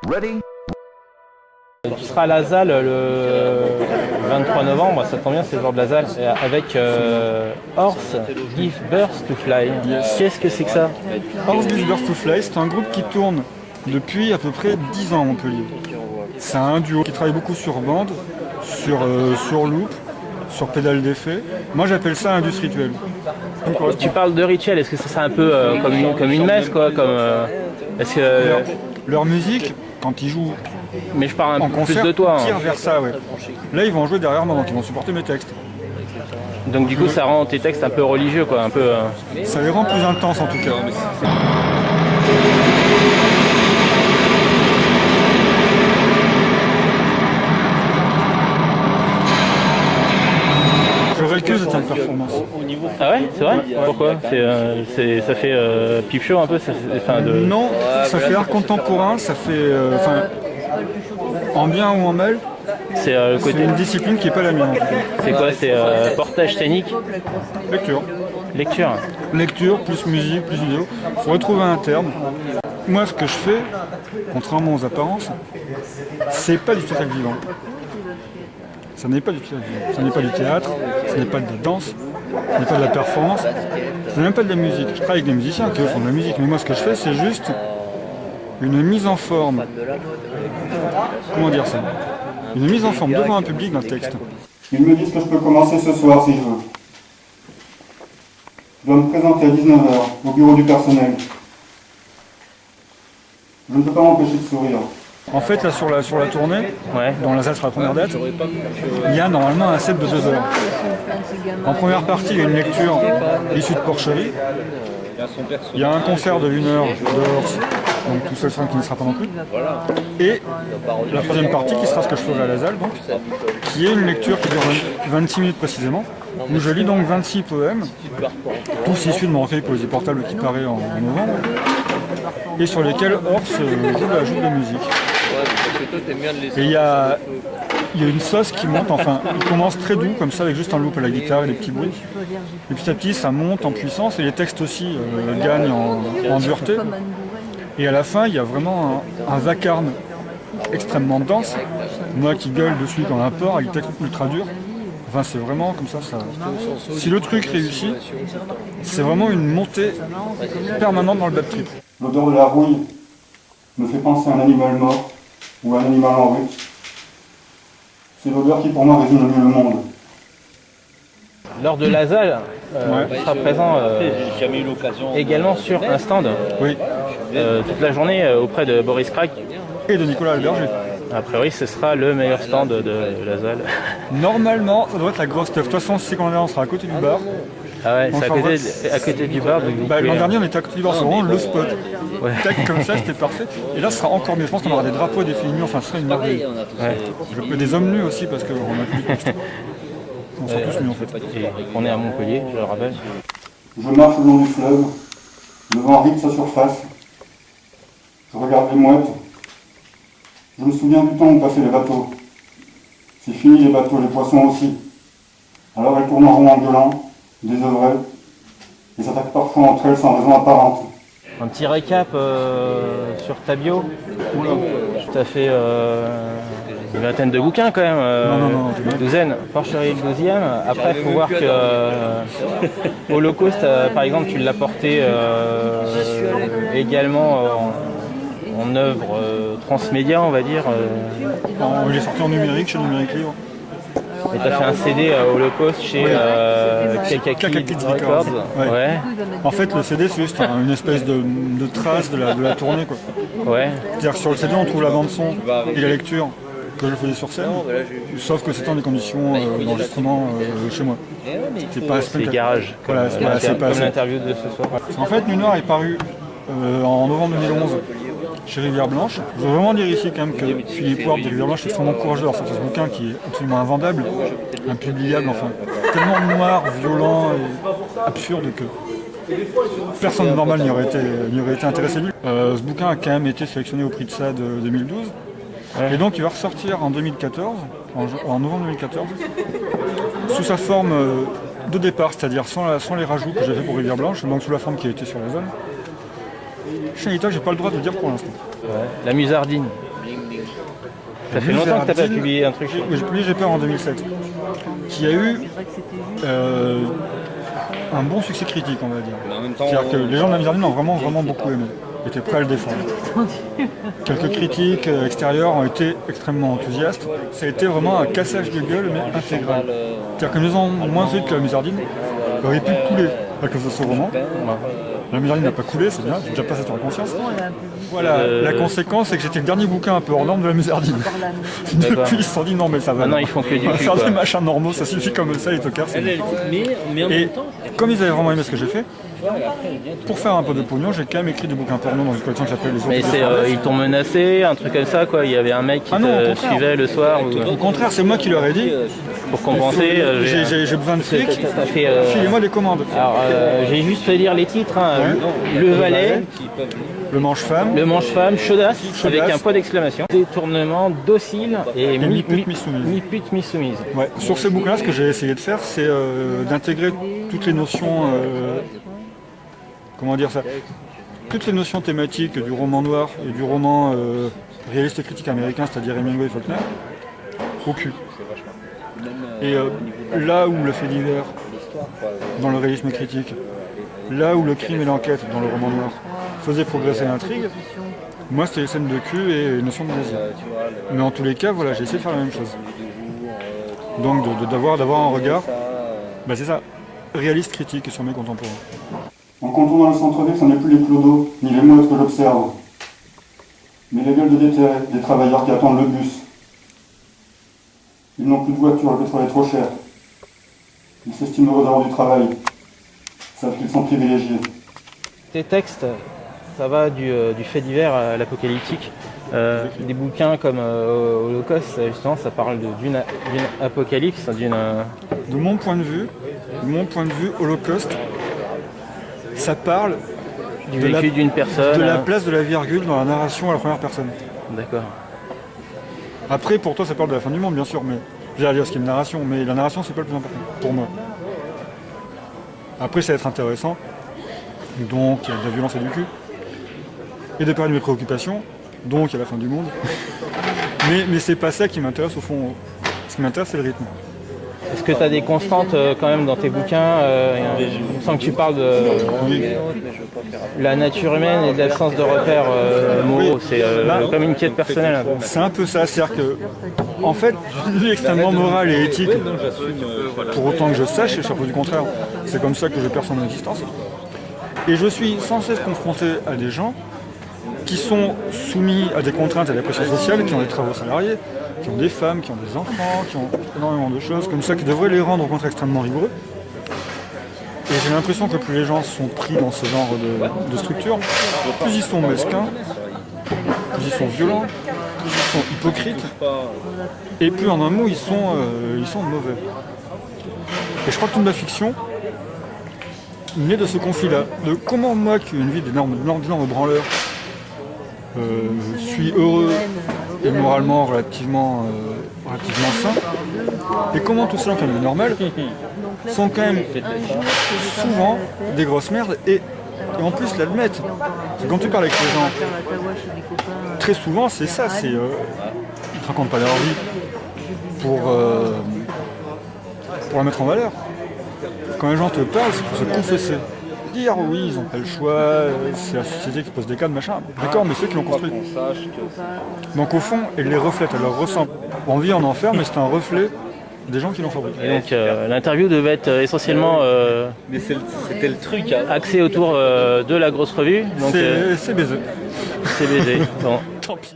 Ready? Tu seras à la ZAL le 23 novembre, ça tombe bien, c'est le jour de la ZAL, avec Horse Give Birth to Fly. Qu'est-ce que c'est que ça? Horse Give Birth to Fly, c'est un groupe qui tourne depuis à peu près 10 ans à Montpellier. C'est un duo qui travaille beaucoup sur bande, sur loop, sur pédale d'effet. Moi j'appelle ça indus rituel. Tu parles de rituel, est-ce que c'est un peu comme une messe quoi, est-ce que... Leur musique, quand ils jouent mais je parle un en peu concert, plus de toi. tire vers ça, ouais. Là ils vont jouer derrière moi, donc ils vont supporter mes textes. Donc du coup ça rend tes textes un peu religieux quoi, un peu... Ça les rend plus intenses en tout cas. Je récuse de cette performance. Ah ouais, c'est vrai? Pourquoi? Ça fait pipe show un peu Non, ça fait art contemporain, ça fait... en bien ou en mal, c'est une discipline qui n'est pas la mienne en tout cas. C'est quoi? C'est portage scénique? Lecture, plus musique, plus vidéo. Il faut retrouver un terme. Moi, ce que je fais, contrairement aux apparences, c'est pas du spectacle vivant. Ça n'est pas du spectacle vivant. Ça n'est pas du théâtre, ce n'est pas de la danse, ce n'est pas de la performance, ce n'est même pas de la musique. Je travaille avec des musiciens qui font de la musique, mais moi, ce que je fais, c'est juste une mise en forme. Comment dire ça? Une mise en forme devant un public d'un texte. Ils me disent que je peux commencer ce soir si je veux. Je dois me présenter à 19 h au bureau du personnel. Je ne peux pas m'empêcher de sourire. En fait, là, sur la tournée, Ouais. dans la salle sera la première date, il y a normalement un set de 2 heures. En première partie, il y a une lecture issue de Porcherie. Il y a un concert de 1 heure de Horse, donc tout seul son qui ne sera pas non plus. Et la troisième partie qui sera ce que je ferai à la ZAL, donc, qui est une lecture qui dure 26 minutes précisément, où je lis donc 26 poèmes, tous issus de mon recueil Poésie portable qui paraît en novembre, et sur lesquels Horse joue de la musique. Et il y a une sauce qui monte, enfin, il commence très doux, comme ça, avec juste un loop à la guitare et des petits bruits. Et petit à petit, ça monte en puissance, et les textes aussi gagnent en dureté. Et à la fin, il y a vraiment un vacarme extrêmement dense. Moi qui gueule dessus comme un porc, avec des textes ultra durs. Enfin, c'est vraiment comme ça. Si le truc réussit, c'est vraiment une montée permanente dans le bad trip. L'odeur de la rouille me fait penser à un animal mort ou à un animal en rut. C'est l'odeur qui pour moi résume le mieux le monde. Lors de la ZAL, tu seras présent également sur un stand Oui, toute la journée auprès de Boris Crack. et de Nicolas Alberger. A priori, ce sera le meilleur stand de la ZAL. Normalement, ça doit être la grosse stuff. De toute façon, si c'est qu'on est là, on sera à côté du bar. Ah ouais, c'est Enfin, à côté du bar. Donc vous L'an pouvez, dernier, on était à côté du bar, c'est vraiment le spot. Ouais. Tac, comme ça, c'était parfait. Et là, ce sera encore mieux. Je pense qu'on aura des drapeaux et des filles nues. Enfin, ce sera une merveille. Ouais. Des hommes nus aussi, parce qu'on a plus de on sera tous nus en fait. Et on est à Montpellier, je le rappelle. Je marche le long du fleuve, le vent rythme sa surface. Je regarde les mouettes. Je me souviens du temps où passaient les bateaux. C'est fini les bateaux, les poissons aussi. Alors elles tournent en rond en gueulant, désœuvrées, et s'attaquent parfois entre elles sans raison apparente. Un petit récap sur ta bio. Tu as fait une vingtaine de bouquins quand même. Non, une douzaine. Porcherie le 12e. Après, il faut voir que Holocauste, par exemple, tu l'as porté également en œuvre transmédia, on va dire. Il est sorti en numérique, chez Numérique Livre. Et tu as fait un CD Holocauste chez Kakaki Records. Ouais. En fait, le CD, c'est juste une espèce de trace de la tournée, quoi. Ouais. C'est-à-dire que sur le CD, on trouve la bande-son et la lecture que je faisais sur scène, sauf que c'était dans des conditions d'enregistrement chez moi. C'est garage, comme, comme l'interview de ce soir. En fait, Nuit Noire est paru en novembre 2011 chez Rivière Blanche. Je veux vraiment dire ici quand même que Philippe Ward de Rivière Blanche est extrêmement courageux d'avoir sorti ce bouquin qui est absolument invendable, impubliable, enfin, tellement noir, violent et absurde que personne de normal n'y aurait été intéressé. Ce bouquin a quand même été sélectionné au prix de SAD 2012. Et donc il va ressortir en 2014, en novembre 2014, sous sa forme de départ, c'est-à-dire sans les rajouts que j'ai fait pour Rivière Blanche, donc sous la forme qui a été sur la zone. Chien d'État, j'ai pas le droit de le dire pour l'instant. Ouais. La Musardine. Ça fait longtemps que t'as pas Musardine, publié un truc. J'ai publié J'ai peur en 2007, qui a eu un bon succès critique, on va dire. C'est-à-dire que les gens de la Musardine l'ont vraiment beaucoup aimé, étaient prêts à le défendre. Quelques critiques extérieures ont été extrêmement enthousiastes. Ça a été vraiment un cassage de gueule, mais intégral. C'est-à-dire que nous avons moins vite que la Musardine aurait pu couler à cause de ce roman. La Musardine n'a pas coulé, c'est bien, j'ai déjà passé sur la conscience. Voilà, la conséquence, c'est que j'étais le dernier bouquin un peu hors norme de la Musardine. Depuis, ils se sont dit non, mais ça va. Maintenant, ils font que du on va cul, faire quoi. des machins normaux, ça suffit comme ça, les tocards. Et comme ils avaient vraiment aimé ce que j'ai fait, pour faire un peu de pognon, j'ai quand même écrit des bouquins porno dans une collection qui s'appelle Les Autres. Mais ils t'ont menacé, un truc comme ça, quoi. Il y avait un mec qui te suivait le soir. Au contraire, c'est moi qui leur ai dit. Pour compenser, J'ai besoin de fric, t'as fait, filez-moi des commandes. Alors, j'ai juste fait lire les titres, hein. Le Valet, Le Manche-Femme, Le Manche-Femme, Chaudasse, avec Chaudasse. un point d'exclamation. Détournement, docile et mi-pute, mi-soumise. mi-pute, mi-soumise. Ouais. Sur ces bouquins-là, ce que j'ai essayé de faire, c'est d'intégrer toutes les notions, comment dire ça, toutes les notions thématiques du roman noir et du roman réaliste et critique américain, c'est-à-dire Hemingway et Faulkner, au cul. Et là où le fait divers, dans le réalisme critique, là où le crime et l'enquête, dans le roman noir, faisait progresser l'intrigue, moi c'était les scènes de cul et les notions de désir. Mais en tous les cas, voilà, j'ai essayé de faire la même chose. Donc d'avoir un regard, bah c'est ça, réaliste critique sur mes contemporains. En contournant le centre-ville, ce n'est plus les clodos ni les mouettes que j'observe, mais les gueules de déterrés, des travailleurs qui attendent le bus. Ils n'ont plus de voiture, le pétrole est trop cher. Ils s'estiment heureux d'avoir du travail, savent qu'ils sont privilégiés. Tes textes, ça va du fait divers à l'apocalyptique. Des bouquins comme Holocauste, justement, ça parle d'une apocalypse, De mon point de vue, Holocauste, ça parle du vécu d'une personne. de la place de la virgule dans la narration à la première personne. D'accord. Après, pour toi, ça parle de la fin du monde, bien sûr, mais j'allais dire ce qui est une narration, mais la narration, c'est pas le plus important pour moi. Après, ça va être intéressant. Donc, il y a de la violence et du cul. Et de parler de mes préoccupations. Donc, il y a la fin du monde. mais c'est pas ça qui m'intéresse au fond. Ce qui m'intéresse, c'est le rythme. Est-ce que tu as des constantes quand même dans tes bouquins il me semble que tu parles de la nature humaine et de l'absence de repères moraux. C'est comme une quête personnelle. Un peu. C'est un peu ça, c'est-à-dire que, en fait, je suis extrêmement moral et éthique, pour autant que je sache, et chapeau du contraire, c'est comme ça que je perçois mon existence. Et je suis sans cesse confronté à des gens qui sont soumis à des contraintes et à des pressions sociales, qui ont des travaux salariés, qui ont des femmes, qui ont des enfants, qui ont énormément de choses comme ça, qui devraient les rendre au contraire extrêmement rigoureux. Et j'ai l'impression que plus les gens sont pris dans ce genre de structure, plus ils sont mesquins, plus ils sont violents, plus ils sont hypocrites, et plus en un mot ils sont mauvais. Et je crois que toute ma fiction naît de ce conflit-là, de comment moi, qui ai une vie d'énorme branleur, je suis heureux et moralement relativement sain, et comment tous ces gens qui ont une vie normale sont quand même souvent des grosses merdes et en plus l'admettent. Quand tu parles avec les gens, très souvent c'est ça, ils ne te racontent pas leur vie pour la mettre en valeur. Quand les gens te parlent, c'est pour se confesser. Dire oui, ils n'ont pas le choix, c'est la société qui pose des cadres, machin. D'accord, mais ceux qui l'ont construit. Donc au fond, ils les reflètent, elles leur ressemblent. On vit en enfer, mais c'est un reflet des gens qui l'ont fabriqué. Et donc l'interview devait être essentiellement Mais c'était le truc. axée autour de la grosse revue. Donc C'est baisé. c'est baisé. Bon. Tant pis.